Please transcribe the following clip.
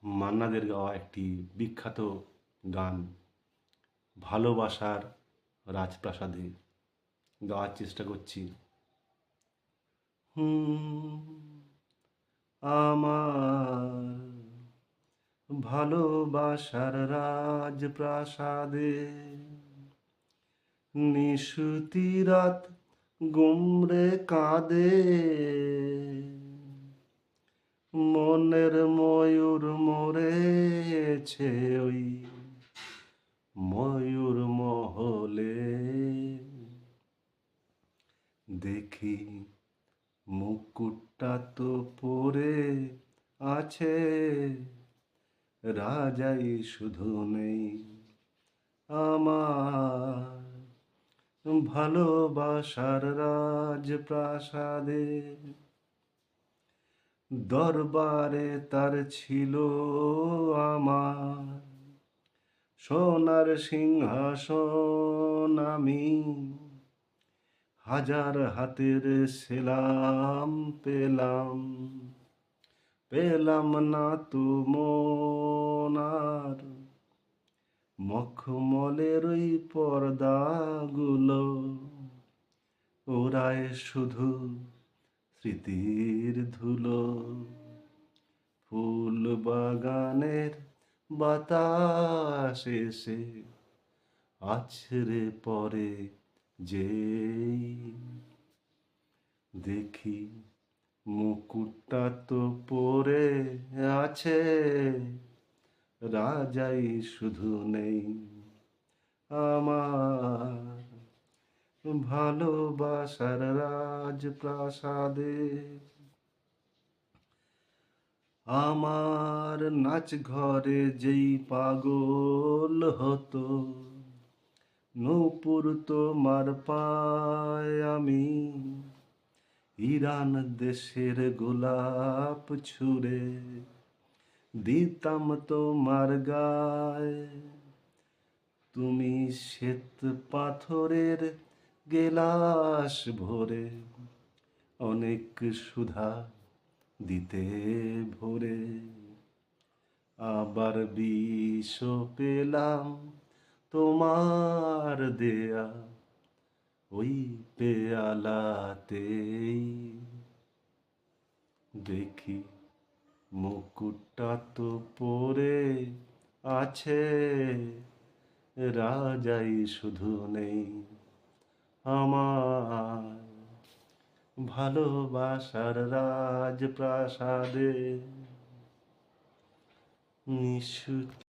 মান্নাদের গাওয়া একটি বিখ্যাত গান ভালোবাসার রাজপ্রাসাদে গাওয়ার চেষ্টা করছি। আমার ভালোবাসার রাজপ্রাসাদে নিশুতি রাত গুমরে কাঁদে, মনের ময়ূর মরেছে ওই ময়ূর মহলে। দেখি মুকুটটা তো পরে আছে, রাজাই শুধু নেই আমার ভালোবাসার রাজপ্রাসাদে। দরবারে তার ছিল আমার সোনার সিংহাসন, আমি হাজার হাতের সেলাম পেলাম, পেলাম না তো মোনার মখমলের ওই পর্দাগুলো, ওরায় শুধু স্মৃতির ধুলো। ফুল বাগানের বাতাস এসে আছড়ে পড়ে যেই, দেখি মুকুটটা তো পরে আছে, রাজাই শুধু নেই আমার ভালোবাসার রাজপ্রাসাদে। আমার নাচ ঘরে যেই পাগল হতো, নূপুর তোমার পায় আমি ইরান দেশের গোলাপ ছুঁড়ে দিতাম তোমার গায়ে। তুমি শ্বেত পাথরের গেলাস ভরে অনেক সুধা দিতে ভরে, আবার বিষ পেলাম তোমার দেয়া ওই পেয়ালাতেই। দেখি মুকুটটা তো পরে আছে, রাজাই শুধু নেই আমার ভালোবাসার রাজপ্রাসাদে। নিশুতি